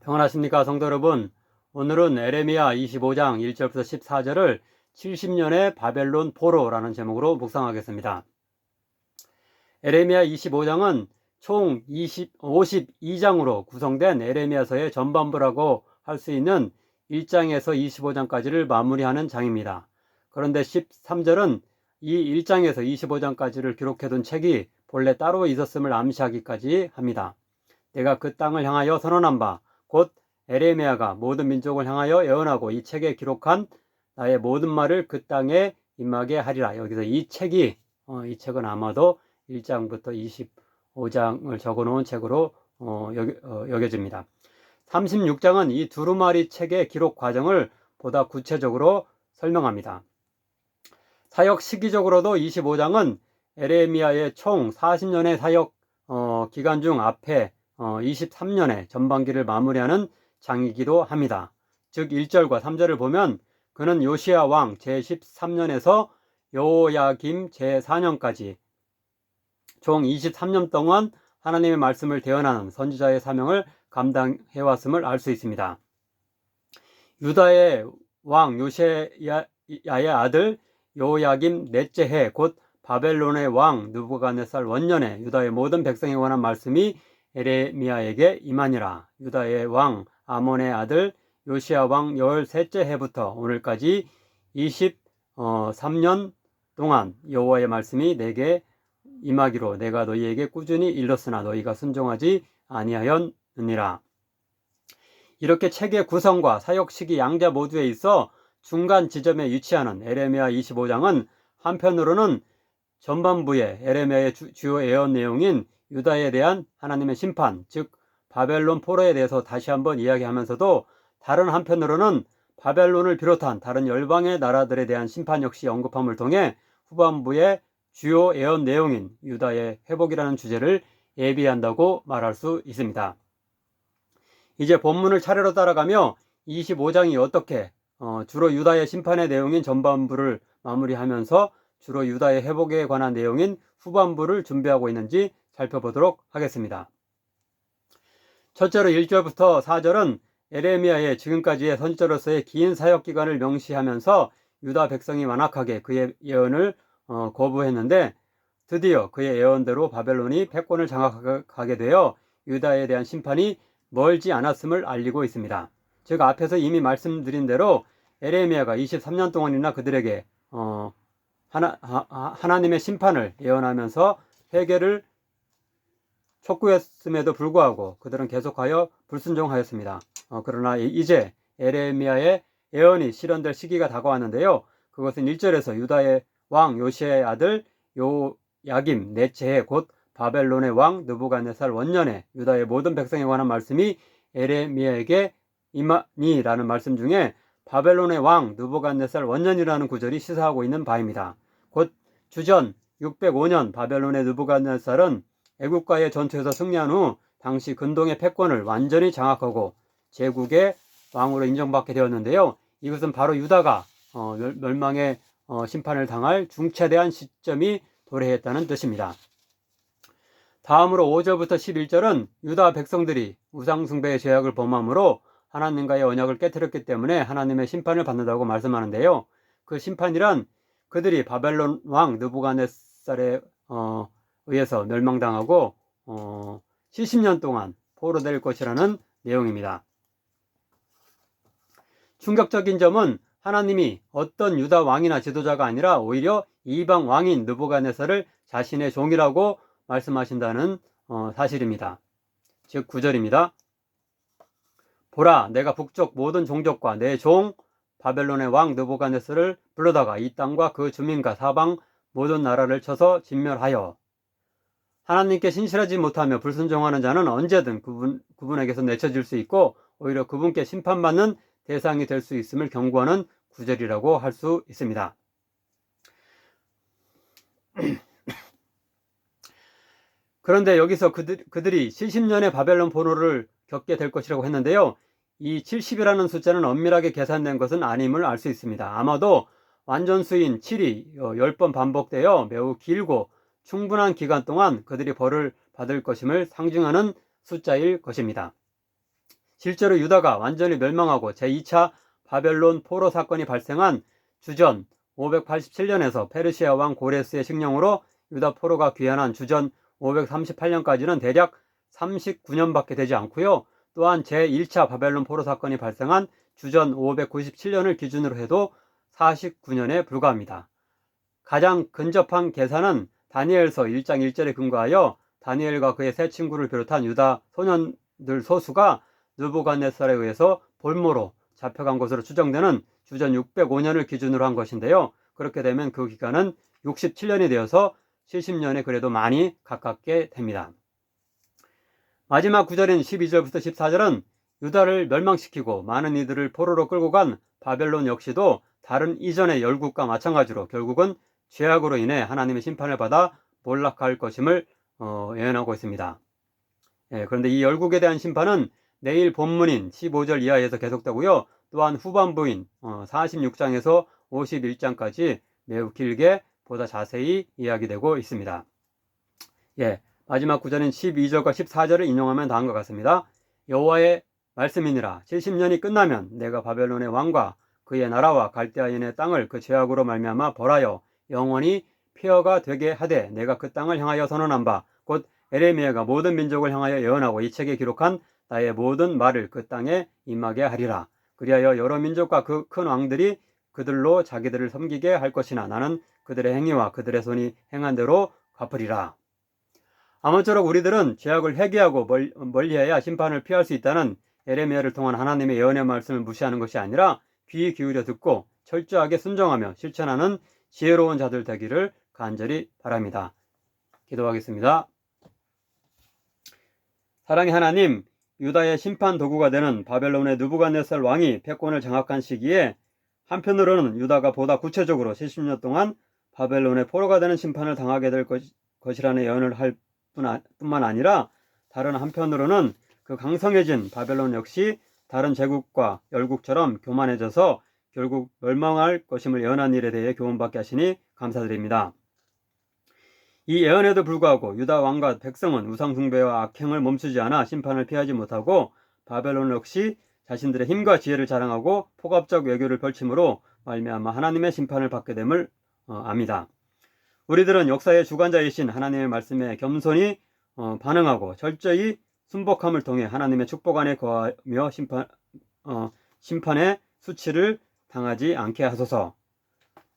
평안하십니까 성도 여러분. 오늘은 에레미야 25장 1절부터 14절을 70년의 바벨론 포로라는 제목으로 묵상하겠습니다. 에레미야 25장은 총 52장으로 구성된 에레미야서의 전반부라고 할 수 있는 1장에서 25장까지를 마무리하는 장입니다. 그런데 13절은 이 1장에서 25장까지를 기록해둔 책이 본래 따로 있었음을 암시하기까지 합니다. 내가 그 땅을 향하여 선언한 바 곧 에레미야가 모든 민족을 향하여 예언하고 이 책에 기록한 나의 모든 말을 그 땅에 임하게 하리라. 여기서 이 책은 아마도 1장부터 25장을 적어놓은 책으로 여겨집니다. 36장은 이 두루마리 책의 기록 과정을 보다 구체적으로 설명합니다. 사역 시기적으로도 25장은 에레미야의 총 40년의 사역 기간 중 앞에 23년의 전반기를 마무리하는 장이기도 합니다. 즉 1절과 3절을 보면 그는 요시야 왕 제13년에서 여호야김 제4년까지 총 23년 동안 하나님의 말씀을 대언하는 선지자의 사명을 감당해왔음을 알 수 있습니다. 유다의 왕 요시야의 아들 여호야김 넷째 해 곧 바벨론의 왕 느부갓네살 원년에 유다의 모든 백성에 관한 말씀이 에레미야에게 임하니라. 유다의 왕 아몬의 아들 요시야 왕 13째 해부터 오늘까지 23년 동안 여호와의 말씀이 내게 임하기로 내가 너희에게 꾸준히 일렀으나 너희가 순종하지 아니하였느니라. 이렇게 책의 구성과 사역 시기 양자 모두에 있어 중간 지점에 위치하는 에레미야 25장은 한편으로는 전반부의 에레미야의 주요 예언 내용인 유다에 대한 하나님의 심판, 즉 바벨론 포로에 대해서 다시 한번 이야기하면서도 다른 한편으로는 바벨론을 비롯한 다른 열방의 나라들에 대한 심판 역시 언급함을 통해 후반부의 주요 예언 내용인 유다의 회복이라는 주제를 예비한다고 말할 수 있습니다. 이제 본문을 차례로 따라가며 25장이 어떻게 주로 유다의 심판의 내용인 전반부를 마무리하면서 주로 유다의 회복에 관한 내용인 후반부를 준비하고 있는지 살펴보도록 하겠습니다. 첫째로 1절부터 4절은 에레미야의 지금까지의 선지자로서의 긴 사역기간을 명시하면서 유다 백성이 완악하게 그의 예언을 거부했는데 드디어 그의 예언대로 바벨론이 패권을 장악하게 되어 유다에 대한 심판이 멀지 않았음을 알리고 있습니다. 즉 앞에서 이미 말씀드린 대로 에레미야가 23년 동안이나 그들에게 하나님의 심판을 예언하면서 회개를 촉구했음에도 불구하고 그들은 계속하여 불순종하였습니다. 그러나 이제 에레미야의 예언이 실현될 시기가 다가왔는데요. 그것은 1절에서 유다의 왕 요시야의 아들 요야김 넷째 해 곧 바벨론의 왕 느부갓네살 원년에 유다의 모든 백성에 관한 말씀이 에레미야에게 임하니라는 말씀 중에 바벨론의 왕 느부갓네살 원년이라는 구절이 시사하고 있는 바입니다. 곧 주전 605년 바벨론의 느부갓네살은 애국과의 전투에서 승리한 후 당시 근동의 패권을 완전히 장악하고 제국의 왕으로 인정받게 되었는데요. 이것은 바로 유다가 멸망의 심판을 당할 중차대한 시점이 도래했다는 뜻입니다. 다음으로 5절부터 11절은 유다 백성들이 우상숭배의 죄악을 범함으로 하나님과의 언약을 깨뜨렸기 때문에 하나님의 심판을 받는다고 말씀하는데요. 그 심판이란 그들이 바벨론 왕 느부갓네살에 의해서 멸망당하고 70년 동안 포로될 것이라는 내용입니다. 충격적인 점은 하나님이 어떤 유다 왕이나 지도자가 아니라 오히려 이방 왕인 느부갓네살을 자신의 종이라고 말씀하신다는 사실입니다. 즉 9절입니다. 보라, 내가 북쪽 모든 종족과 내 종 바벨론의 왕 느부갓네살을 불러다가 이 땅과 그 주민과 사방 모든 나라를 쳐서 진멸하여 하나님께 신실하지 못하며 불순종하는 자는 언제든 그분에게서 내쳐질 수 있고 오히려 그분께 심판받는 대상이 될 수 있음을 경고하는 구절이라고 할 수 있습니다. 그런데 여기서 그들이 70년의 바벨론 포로를 겪게 될 것이라고 했는데요. 이 70이라는 숫자는 엄밀하게 계산된 것은 아님을 알 수 있습니다. 아마도 완전수인 7이 10번 반복되어 매우 길고 충분한 기간 동안 그들이 벌을 받을 것임을 상징하는 숫자일 것입니다. 실제로 유다가 완전히 멸망하고 제2차 바벨론 포로 사건이 발생한 주전 587년에서 페르시아 왕 고레스의 칙령으로 유다 포로가 귀환한 주전 538년까지는 대략 39년밖에 되지 않고요. 또한 제1차 바벨론 포로 사건이 발생한 주전 597년을 기준으로 해도 49년에 불과합니다. 가장 근접한 계산은 다니엘서 1장 1절에 근거하여 다니엘과 그의 세 친구를 비롯한 유다 소년들 소수가 느부갓네살에 의해서 볼모로 잡혀간 것으로 추정되는 주전 605년을 기준으로 한 것인데요. 그렇게 되면 그 기간은 67년이 되어서 70년에 그래도 많이 가깝게 됩니다. 마지막 구절인 12절부터 14절은 유다를 멸망시키고 많은 이들을 포로로 끌고 간 바벨론 역시도 다른 이전의 열국과 마찬가지로 결국은 죄악으로 인해 하나님의 심판을 받아 몰락할 것임을 예언하고 있습니다. 그런데 이 열국에 대한 심판은 내일 본문인 15절 이하에서 계속되고요. 또한 후반부인 46장에서 51장까지 매우 길게 보다 자세히 이야기되고 있습니다. 마지막 구절인 12절과 14절을 인용하면 다음과 같습니다. 여호와의 말씀이니라. 70년이 끝나면 내가 바벨론의 왕과 그의 나라와 갈대아인의 땅을 그 죄악으로 말미암아 벌하여 영원히 폐허가 되게 하되 내가 그 땅을 향하여 선언한 바 곧 에레미야가 모든 민족을 향하여 예언하고 이 책에 기록한 나의 모든 말을 그 땅에 임하게 하리라. 그리하여 여러 민족과 그 큰 왕들이 그들로 자기들을 섬기게 할 것이나 나는 그들의 행위와 그들의 손이 행한 대로 갚으리라. 아무쪼록 우리들은 죄악을 회개하고 멀리해야 심판을 피할 수 있다는 에레미야를 통한 하나님의 예언의 말씀을 무시하는 것이 아니라 귀 기울여 듣고 철저하게 순종하며 실천하는 지혜로운 자들 되기를 간절히 바랍니다. 기도하겠습니다. 사랑의 하나님, 유다의 심판 도구가 되는 바벨론의 느부갓네살 왕이 패권을 장악한 시기에 한편으로는 유다가 보다 구체적으로 70년 동안 바벨론의 포로가 되는 심판을 당하게 될 것이라는 예언을 할 뿐만 아니라 다른 한편으로는 그 강성해진 바벨론 역시 다른 제국과 열국처럼 교만해져서 결국 멸망할 것임을 예언한 일에 대해 교훈받게 하시니 감사드립니다. 이 예언에도 불구하고 유다 왕과 백성은 우상 숭배와 악행을 멈추지 않아 심판을 피하지 못하고 바벨론 역시 자신들의 힘과 지혜를 자랑하고 폭압적 외교를 펼침으로 말미암아 하나님의 심판을 받게 됨을 압니다. 우리들은 역사의 주관자이신 하나님의 말씀에 겸손히 반응하고 철저히 순복함을 통해 하나님의 축복 안에 거하며 심판의 수치를 당하지 않게 하소서.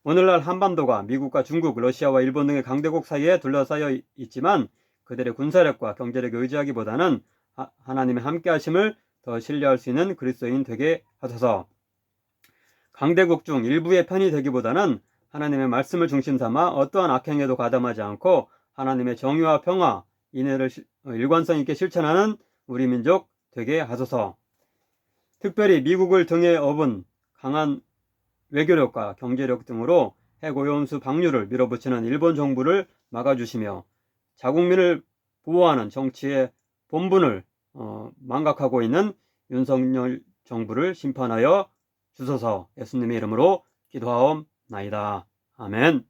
오늘날 한반도가 미국과 중국, 러시아와 일본 등의 강대국 사이에 둘러싸여 있지만 그들의 군사력과 경제력에 의지하기보다는 하나님의 함께하심을 더 신뢰할 수 있는 그리스도인 되게 하소서. 강대국 중 일부의 편이 되기보다는 하나님의 말씀을 중심 삼아 어떠한 악행에도 가담하지 않고 하나님의 정의와 평화, 인애를 일관성 있게 실천하는 우리 민족 되게 하소서. 특별히 미국을 등에 업은 강한 외교력과 경제력 등으로 해고연수 방류를 밀어붙이는 일본 정부를 막아주시며 자국민을 보호하는 정치의 본분을 망각하고 있는 윤석열 정부를 심판하여 주소서. 예수님의 이름으로 기도하옵나이다. 아멘.